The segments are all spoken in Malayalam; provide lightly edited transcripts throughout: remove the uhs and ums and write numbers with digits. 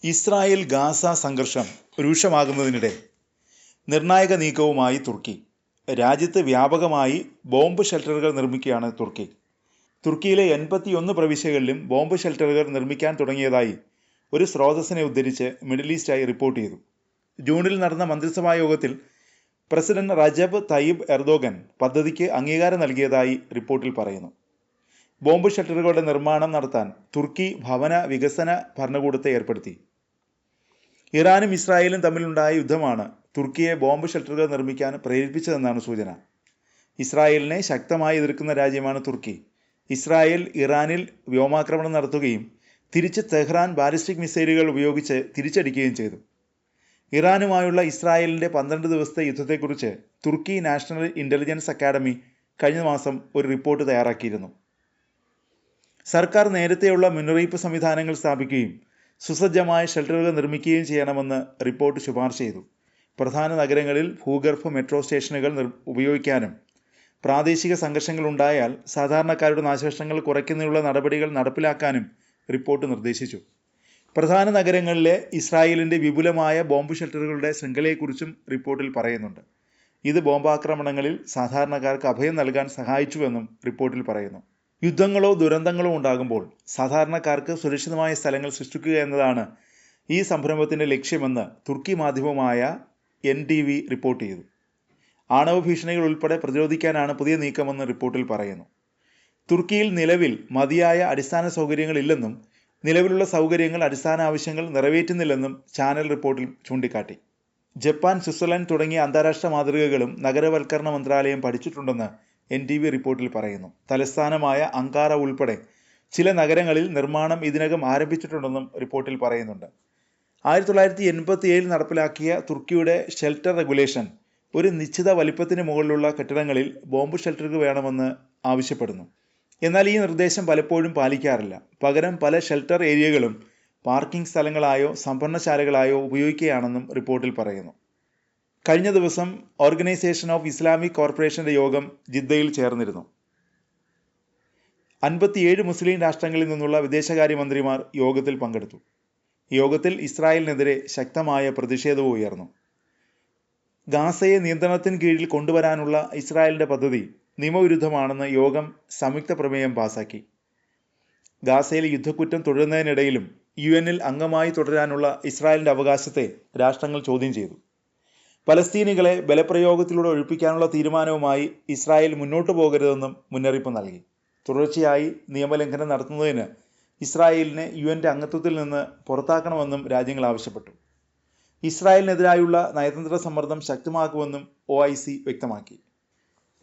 ഇസ്രായേൽ ഗാസ സംഘർഷം രൂക്ഷമാകുന്നതിനിടെ നിർണായക നീക്കവുമായി തുർക്കി. രാജ്യത്ത് വ്യാപകമായി ബോംബ് ഷെൽട്ടറുകൾ നിർമ്മിക്കുകയാണ് തുർക്കി. തുർക്കിയിലെ 81 പ്രവിശ്യകളിലും ബോംബ് ഷെൽട്ടറുകൾ നിർമ്മിക്കാൻ തുടങ്ങിയതായി ഒരു സ്രോതസ്സിനെ ഉദ്ധരിച്ച് മിഡിൽ ഈസ്റ്റ് ഐ റിപ്പോർട്ട് ചെയ്തു. ജൂണിൽ നടന്ന മന്ത്രിസഭാ യോഗത്തിൽ പ്രസിഡന്റ് റജബ് തയ്യിബ് എർദോഗൻ പദ്ധതിക്ക് അംഗീകാരം നൽകിയതായി റിപ്പോർട്ടിൽ പറയുന്നു. ബോംബ് ഷെൽട്ടറുകളുടെ നിർമ്മാണം നടത്താൻ തുർക്കി ഭവന വികസന ഭരണകൂടത്തെ ഏർപ്പെടുത്തി. ഇറാനും ഇസ്രായേലും തമ്മിലുണ്ടായ യുദ്ധമാണ് തുർക്കിയെ ബോംബ് ഷെൽട്ടറുകൾ നിർമ്മിക്കാൻ പ്രേരിപ്പിച്ചതെന്നാണ് സൂചന. ഇസ്രായേലിനെ ശക്തമായി എതിർക്കുന്ന രാജ്യമാണ് തുർക്കി. ഇസ്രായേൽ ഇറാനിൽ വ്യോമാക്രമണം നടത്തുകയും തിരിച്ച് തെഹ്റാൻ ബാലിസ്റ്റിക് മിസൈലുകൾ ഉപയോഗിച്ച് തിരിച്ചടിക്കുകയും ചെയ്തു. ഇറാനുമായുള്ള ഇസ്രായേലിൻ്റെ 12 ദിവസത്തെ യുദ്ധത്തെക്കുറിച്ച് തുർക്കി നാഷണൽ ഇൻ്റലിജൻസ് അക്കാഡമി കഴിഞ്ഞ മാസം ഒരു റിപ്പോർട്ട് തയ്യാറാക്കിയിരുന്നു. സർക്കാർ നേരത്തെയുള്ള മുന്നറിയിപ്പ് സംവിധാനങ്ങൾ സ്ഥാപിക്കുകയും സുസജ്ജമായ ഷെൽട്ടറുകൾ നിർമ്മിക്കുകയും ചെയ്യണമെന്ന് റിപ്പോർട്ട് ശുപാർശ ചെയ്തു. പ്രധാന നഗരങ്ങളിൽ ഭൂഗർഭ മെട്രോ സ്റ്റേഷനുകൾ ഉപയോഗിക്കാനും പ്രാദേശിക സംഘർഷങ്ങൾ ഉണ്ടായാൽ സാധാരണക്കാരുടെ നാശനഷ്ടങ്ങൾ കുറയ്ക്കുന്നതിനുള്ള നടപടികൾ നടപ്പിലാക്കാനും റിപ്പോർട്ട് നിർദ്ദേശിച്ചു. പ്രധാന നഗരങ്ങളിലെ ഇസ്രായേലിൻ്റെ വിപുലമായ ബോംബ് ഷെൽട്ടറുകളുടെ ശൃംഖലയെക്കുറിച്ചും റിപ്പോർട്ടിൽ പറയുന്നുണ്ട്. ഇത് ബോംബാക്രമണങ്ങളിൽ സാധാരണക്കാർക്ക് അഭയം നൽകാൻ സഹായിച്ചുവെന്നും റിപ്പോർട്ടിൽ പറയുന്നു. യുദ്ധങ്ങളോ ദുരന്തങ്ങളോ ഉണ്ടാകുമ്പോൾ സാധാരണക്കാർക്ക് സുരക്ഷിതമായ സ്ഥലങ്ങൾ സൃഷ്ടിക്കുക എന്നതാണ് ഈ സംരംഭത്തിൻ്റെ ലക്ഷ്യമെന്ന് തുർക്കി മാധ്യമമായ NTV റിപ്പോർട്ട് ചെയ്തു. ആണവ ഭീഷണികൾ ഉൾപ്പെടെ പ്രതിരോധിക്കാനാണ് പുതിയ നീക്കമെന്ന് റിപ്പോർട്ടിൽ പറയുന്നു. തുർക്കിയിൽ നിലവിൽ മതിയായ അടിസ്ഥാന സൗകര്യങ്ങളില്ലെന്നും നിലവിലുള്ള സൗകര്യങ്ങൾ അടിസ്ഥാന ആവശ്യങ്ങൾ നിറവേറ്റുന്നില്ലെന്നും ചാനൽ റിപ്പോർട്ടിൽ ചൂണ്ടിക്കാട്ടി. ജപ്പാൻ, സ്വിറ്റ്സർലൻഡ് തുടങ്ങിയ അന്താരാഷ്ട്ര മാതൃകകളും നഗരവൽക്കരണ മന്ത്രാലയം പഠിച്ചിട്ടുണ്ടെന്ന് NTV റിപ്പോർട്ടിൽ പറയുന്നു. തലസ്ഥാനമായ അങ്കാറ ഉൾപ്പെടെ ചില നഗരങ്ങളിൽ നിർമ്മാണം ഇതിനകം ആരംഭിച്ചിട്ടുണ്ടെന്നും റിപ്പോർട്ടിൽ പറയുന്നുണ്ട്. 1987 നടപ്പിലാക്കിയ തുർക്കിയുടെ ഷെൽട്ടർ റെഗുലേഷൻ ഒരു നിശ്ചിത വലിപ്പത്തിന് മുകളിലുള്ള കെട്ടിടങ്ങളിൽ ബോംബ് ഷെൽട്ടറുകൾ വേണമെന്ന് ആവശ്യപ്പെടുന്നു. എന്നാൽ ഈ നിർദ്ദേശം പലപ്പോഴും പാലിക്കാറില്ല. പകരം പല ഷെൽട്ടർ ഏരിയകളും പാർക്കിംഗ് സ്ഥലങ്ങളായോ സംഭരണശാലകളായോ ഉപയോഗിക്കുകയാണെന്നും റിപ്പോർട്ടിൽ പറയുന്നു. കഴിഞ്ഞ ദിവസം ഓർഗനൈസേഷൻ ഓഫ് ഇസ്ലാമിക് കോർപ്പറേഷൻ്റെ യോഗം ജിദ്ദയിൽ ചേർന്നിരുന്നു. 57 മുസ്ലിം രാഷ്ട്രങ്ങളിൽ നിന്നുള്ള വിദേശകാര്യമന്ത്രിമാർ യോഗത്തിൽ പങ്കെടുത്തു. യോഗത്തിൽ ഇസ്രായേലിനെതിരെ ശക്തമായ പ്രതിഷേധവും ഉയർന്നു. ഗാസയെ നിയന്ത്രണത്തിന് കീഴിൽ കൊണ്ടുവരാനുള്ള ഇസ്രായേലിൻ്റെ പദ്ധതി നിയമവിരുദ്ധമാണെന്ന് യോഗം സംയുക്ത പ്രമേയം പാസാക്കി. ഗാസയിൽ യുദ്ധക്കുറ്റം തുടരുന്നതിനിടയിലും UN അംഗമായി തുടരാനുള്ള ഇസ്രായേലിൻ്റെ അവകാശത്തെ രാഷ്ട്രങ്ങൾ ചോദ്യം ചെയ്തു. പലസ്തീനികളെ ബലപ്രയോഗത്തിലൂടെ ഒഴിപ്പിക്കാനുള്ള തീരുമാനവുമായി ഇസ്രായേൽ മുന്നോട്ടു പോകരുതെന്നും മുന്നറിയിപ്പ് നൽകി. തുടർച്ചയായി നിയമലംഘനം നടത്തുന്നതിന് ഇസ്രായേലിനെ UN അംഗത്വത്തിൽ നിന്ന് പുറത്താക്കണമെന്നും രാജ്യങ്ങൾ ആവശ്യപ്പെട്ടു. ഇസ്രായേലിനെതിരായുള്ള നയതന്ത്ര സമ്മർദ്ദം ശക്തമാക്കുമെന്നും OIC വ്യക്തമാക്കി.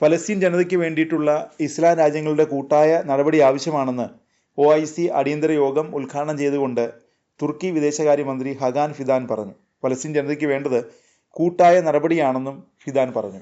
പലസ്തീൻ ജനതയ്ക്ക് വേണ്ടിയിട്ടുള്ള ഇസ്ലാം രാജ്യങ്ങളുടെ കൂട്ടായ നടപടി ആവശ്യമാണെന്ന് OIC അടിയന്തര യോഗം ഉദ്ഘാടനം ചെയ്തുകൊണ്ട് തുർക്കി വിദേശകാര്യമന്ത്രി ഹഗാൻ ഫിദാൻ പറഞ്ഞു. പലസ്തീൻ ജനതയ്ക്ക് വേണ്ടത് കൂട്ടായ നടപടിയാണെന്നും ഫിദാൻ പറഞ്ഞു.